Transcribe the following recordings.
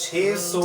600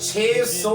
600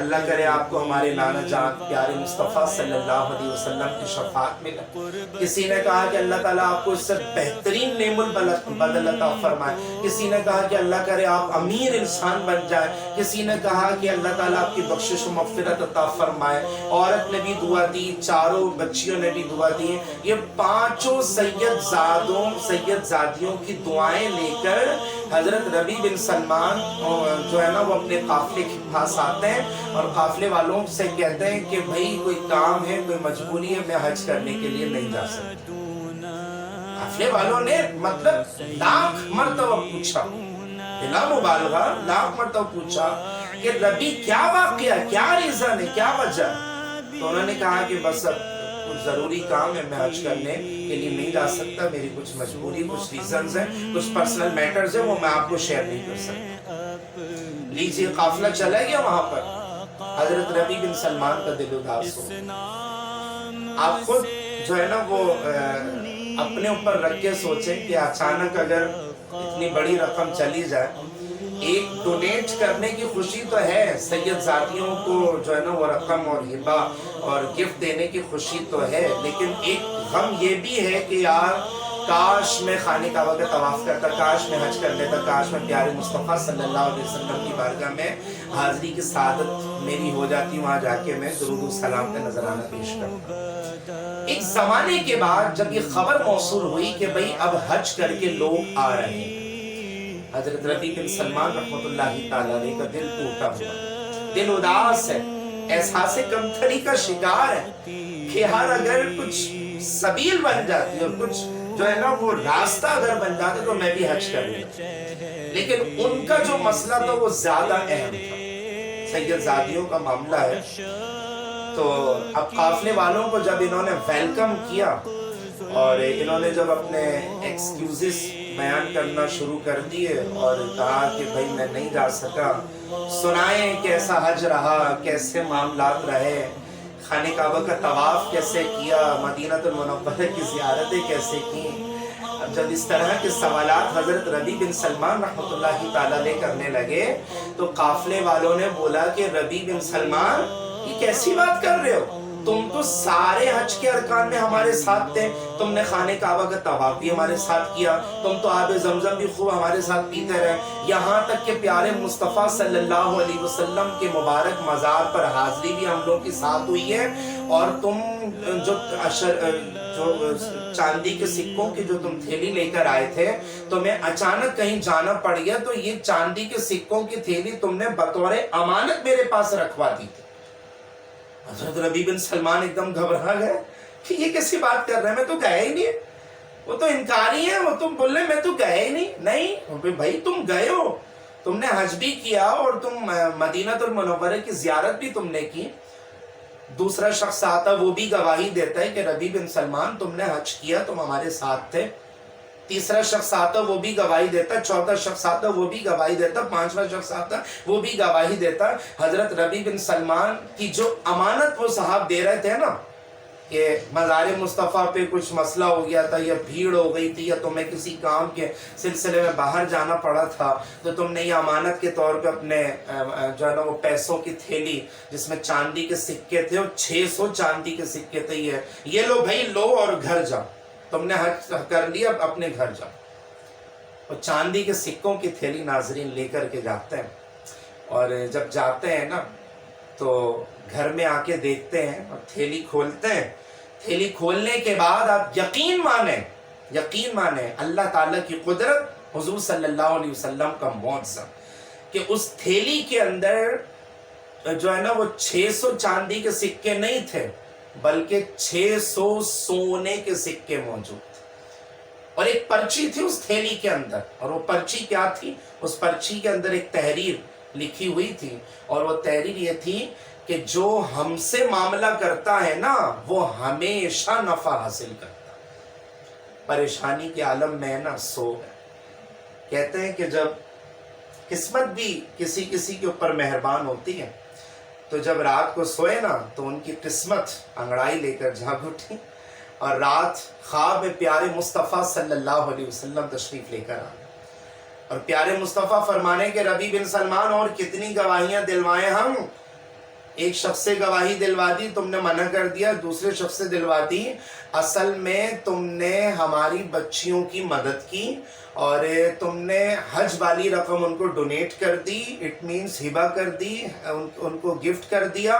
اللہ کرے آپ کو ہمارے نانا جان پیارے مصطفیٰ صلی اللہ علیہ وسلم کی شفاعت ملے۔ کسی نے کہا کہ اللہ تعالیٰ آپ کو اس سے بہترین نعم البدل عطا فرمائے، کسی نے کہا کہ اللہ کرے آپ امیر انسان بن جائے، کسی نے کہا کہ اللہ تعالیٰ آپ کی بخشش و مغفرت عطا فرمائے۔ عورت نے بھی دعا دی، چاروں بچیوں نے بھی دعا دی۔ یہ پانچوں سید زادیوں کی دعائیں لے کر حضرت ربیع بن سلمان جو ہے نا وہ اپنے قافلے کے پاس آتے ہیں اور قافلے والوں سے کہتے ہیں کہ بھئی کوئی کام ہے، کوئی مجبوری ہے، میں حج کرنے کے لیے نہیں جا سکتا۔ قافلے والوں نے مطلب لاکھ مرتبہ پوچھا، بلا مبالغہ لاکھ مرتبہ پوچھا کہ ربیع کیا واقعہ، کیا ریزن ہے، کیا وجہ ہے؟ تو انہوں نے کہا کہ بس اب کچھ ضروری کام ہے، میں حج کرنے کے لیے نہیں جا سکتا، میری کچھ مجبوری، کچھ ریزنز ہیں، کچھ پرسنل میٹرز ہیں، وہ میں آپ کو شیئر نہیں کر سکتا۔ لیجیے قافلہ چلا گیا وہاں پر، حضرت ربیع بن سلمان کا دل اداس ہو۔ آپ خود جو ہے نا وہ اپنے اوپر رکھ کے سوچیں کہ اچانک اگر اتنی بڑی رقم چلی جائے، ایک ڈونیٹ کرنے کی خوشی تو ہے، سید زادیوں کو جو ہے نا وہ رقم اور ہبہ اور گفٹ دینے کی خوشی تو ہے، لیکن ایک غم یہ بھی ہے کہ یار کاش میں خانہ کعبہ کا طواف کرتا، کاش میں حج کر لیتا، کاش میں پیارے مصطفیٰ صلی اللہ علیہ وسلم کی بارگاہ میں حاضری کی سعادت میری ہو جاتی، وہاں جا کے میں درود و سلام کا نذرانہ پیش کرتا۔ ایک زمانے کے بعد جب یہ خبر موصول ہوئی کہ بھئی اب حج کر کے لوگ آ رہے ہیں، حضرت ربیع بن سلمان رحمۃ اللہ تعالیٰ علیہ کا دل ٹوٹا ہوا، دل اداس ہے، احساس کمتری کا شکار ہے کہ یار اگر کچھ سبیل بن جاتی اور کچھ جو ہے نا وہ راستہ اگر بن جاتا تو میں بھی حج کر لیتا۔ لیکن ان کا جو مسئلہ تھا وہ زیادہ اہم تھا، سید زادیوں کا معاملہ ہے۔ تو اب قافلے والوں کو جب انہوں نے ویلکم کیا اور انہوں نے جب اپنے ایکسکیوزز بیان کرنا شروع کر دیے اور کہا کہ بھئی میں نہیں جا سکا، سنائیں کیسا حج رہا، کیسے معاملات رہے، خانہ کعبہ کا طواف کیسے کیا، مدینہ المنورہ کی زیارتیں کیسے کی۔ اب جب اس طرح کے سوالات حضرت ربیع بن سلمان رحمۃ اللہ تعالیٰ علیہ کرنے لگے تو قافلے والوں نے بولا کہ ربیع بن سلمان یہ کیسی بات کر رہے ہو؟ تم تو سارے حج کے ارکان میں ہمارے ساتھ تھے، تم نے خانہ کعبہ کا طواف بھی ہمارے ساتھ کیا، تم تو آب زمزم بھی خوب ہمارے ساتھ پیتے رہے، یہاں تک کہ پیارے مصطفیٰ صلی اللہ علیہ وسلم کے مبارک مزار پر حاضری بھی ہم لوگ کے ساتھ ہوئی ہے، اور تم جو چاندی کے سکوں کی جو تم تھیلی لے کر آئے تھے، تمہیں اچانک کہیں جانا پڑ گیا تو یہ چاندی کے سکوں کی تھیلی تم نے بطور امانت میرے پاس رکھوا دی تھی۔ حضرت ربیع بن سلمان ایک دم گھبرا گئے کہ یہ کیسی بات کر رہے ہیں، میں تو گیا ہی نہیں، وہ تو انکاری ہے، وہ تم بول رہے میں تو گیا ہی نہیں۔ بھائی تم گئے ہو، تم نے حج بھی کیا اور تم مدینہ المنورہ کی زیارت بھی تم نے کی۔ دوسرا شخص آتا وہ بھی گواہی دیتا ہے کہ ربیع بن سلمان تم نے حج کیا، تم ہمارے ساتھ تھے۔ تیسرا شخص آتا وہ بھی گواہی دیتا، چوتھا شخص آتا وہ بھی گواہی دیتا، پانچواں شخص آتا وہ بھی گواہی دیتا۔ حضرت ربیع بن سلمان کی جو امانت وہ صاحب دے رہے تھے نا کہ مزار مصطفیٰ پہ کچھ مسئلہ ہو گیا تھا یا بھیڑ ہو گئی تھی یا تمہیں کسی کام کے سلسلے میں باہر جانا پڑا تھا، تو تم نے یہ امانت کے طور پہ اپنے جو ہے نا وہ پیسوں کی تھیلی جس میں چاندی کے سکے تھے، اور 600 چاندی کے سکے تھے، یہ لو بھائی لو اور گھر جاؤ، تم نے حج کر لیا، اب اپنے گھر جاؤ۔ اور چاندی کے سکوں کی تھیلی ناظرین لے کر کے جاتے ہیں، اور جب جاتے ہیں نا تو گھر میں آ کے دیکھتے ہیں اور تھیلی کھولتے ہیں۔ تھیلی کھولنے کے بعد آپ یقین مانیں اللہ تعالیٰ کی قدرت، حضور صلی اللہ علیہ وسلم کا معجزہ کہ اس تھیلی کے اندر جو ہے نا وہ 600 چاندی کے سکے نہیں تھے بلکہ 600 سونے کے سکے موجود تھے، اور ایک پرچی تھی اس تھیلی کے اندر، اور وہ پرچی کیا تھی؟ اس پرچی کے اندر ایک تحریر لکھی ہوئی تھی، اور وہ تحریر یہ تھی کہ جو ہم سے معاملہ کرتا ہے نا وہ ہمیشہ نفع حاصل کرتا ہے۔ پریشانی کے عالم میں نا سو گئے۔ کہتے ہیں کہ جب قسمت بھی کسی کے اوپر مہربان ہوتی ہے تو جب رات کو سوئے نا تو ان کی قسمت انگڑائی لے کر جاگ اٹھی، اور رات خواب میں پیارے مصطفیٰ صلی اللہ علیہ وسلم تشریف لے کر آئے، اور پیارے مصطفیٰ فرمانے کے ربیع بن سلمان اور کتنی گواہیاں دلوائیں ہم، ایک شخص سے گواہی دلوا دی، تم نے منع کر دیا، دوسرے شخص سے دلوا دی، اصل میں تم نے ہماری بچیوں کی مدد کی اور تم نے حج والی رقم ان کو ڈونیٹ کر دی، اٹ مینس ہبہ کر دی، ان کو گفٹ کر دیا،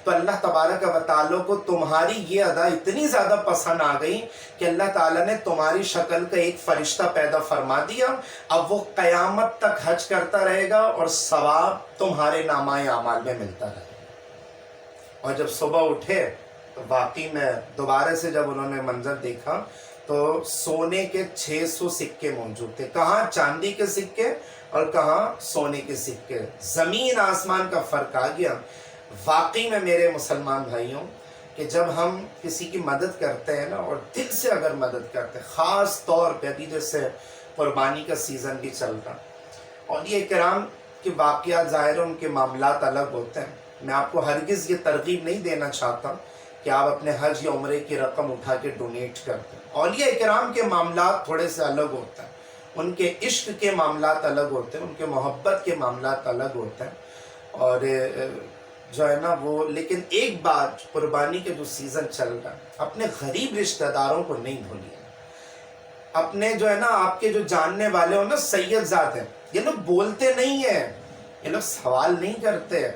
تو اللہ تبارک و تعالیٰ کو تمہاری یہ ادا اتنی زیادہ پسند آ گئی کہ اللہ تعالیٰ نے تمہاری شکل کا ایک فرشتہ پیدا فرما دیا، اب وہ قیامت تک حج کرتا رہے گا اور ثواب تمہارے نامہ اعمال میں ملتا رہے گا۔ اور جب صبح اٹھے تو واقعی میں دوبارہ سے جب انہوں نے منظر دیکھا تو سونے کے 600 سکے موجود تھے، کہاں چاندی کے سکے اور کہاں سونے کے سکے، زمین آسمان کا فرق آ گیا۔ واقعی میں میرے مسلمان بھائیوں کہ جب ہم کسی کی مدد کرتے ہیں نا اور دل سے اگر مدد کرتے ہیں، خاص طور پہ ابھی جیسے قربانی کا سیزن بھی چل رہا، اور یہ کرام کے واقعات ظاہر ان کے معاملات الگ ہوتے ہیں، میں آپ کو ہرگز یہ ترغیب نہیں دینا چاہتا کہ آپ اپنے حج یا عمرے کی رقم اٹھا کے ڈونیٹ کرتے ہیں۔ اولیاء کرام کے معاملات تھوڑے سے الگ ہوتے ہیں، ان کے عشق کے معاملات الگ ہوتے ہیں، ان کے محبت کے معاملات الگ ہوتے ہیں، اور جو ہے نا وہ، لیکن ایک بات، قربانی کے جو سیزن چل رہا ہے، اپنے غریب رشتہ داروں کو نہیں بھولیے، اپنے جو ہے نا آپ کے جو جاننے والے ہو نا سید ذات ہیں، یہ لوگ بولتے نہیں ہیں، یہ لوگ سوال نہیں کرتے،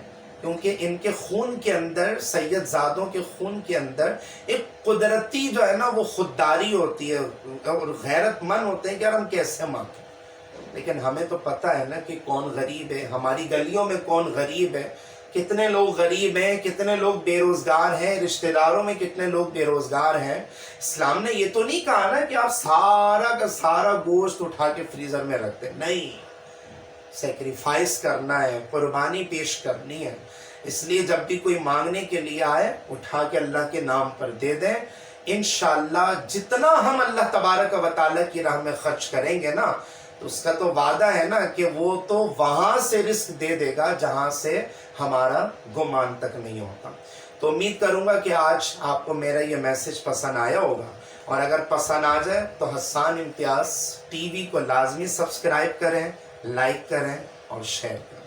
کیونکہ ان کے خون کے اندر، سید زادوں کے خون کے اندر ایک قدرتی جو ہے نا وہ خودداری ہوتی ہے اور غیرت مند ہوتے ہیں کہ یار ہم کیسے مانگیں، لیکن ہمیں تو پتہ ہے نا کہ کون غریب ہے، ہماری گلیوں میں کون غریب ہے، کتنے لوگ غریب ہیں، کتنے لوگ بے روزگار ہیں، رشتہ داروں میں کتنے لوگ بے روزگار ہیں۔ اسلام نے یہ تو نہیں کہا نا کہ آپ سارا کا سارا گوشت اٹھا کے فریزر میں رکھ دیں، نہیں، سیکریفائس کرنا ہے، قربانی پیش کرنی ہے، اس لیے جب بھی کوئی مانگنے کے لیے آئے اٹھا کے اللہ کے نام پر دے دیں، انشاءاللہ جتنا ہم اللہ تبارک و تعالیٰ کی راہ میں خرچ کریں گے نا تو اس کا تو وعدہ ہے نا کہ وہ تو وہاں سے رزق دے دے گا جہاں سے ہمارا گمان تک نہیں ہوتا۔ تو امید کروں گا کہ آج آپ کو میرا یہ میسج پسند آیا ہوگا، اور اگر پسند آ جائے تو حسان امتیاز ٹی وی کو لازمی سبسکرائب کریں، لائک کریں اور شیئر کریں۔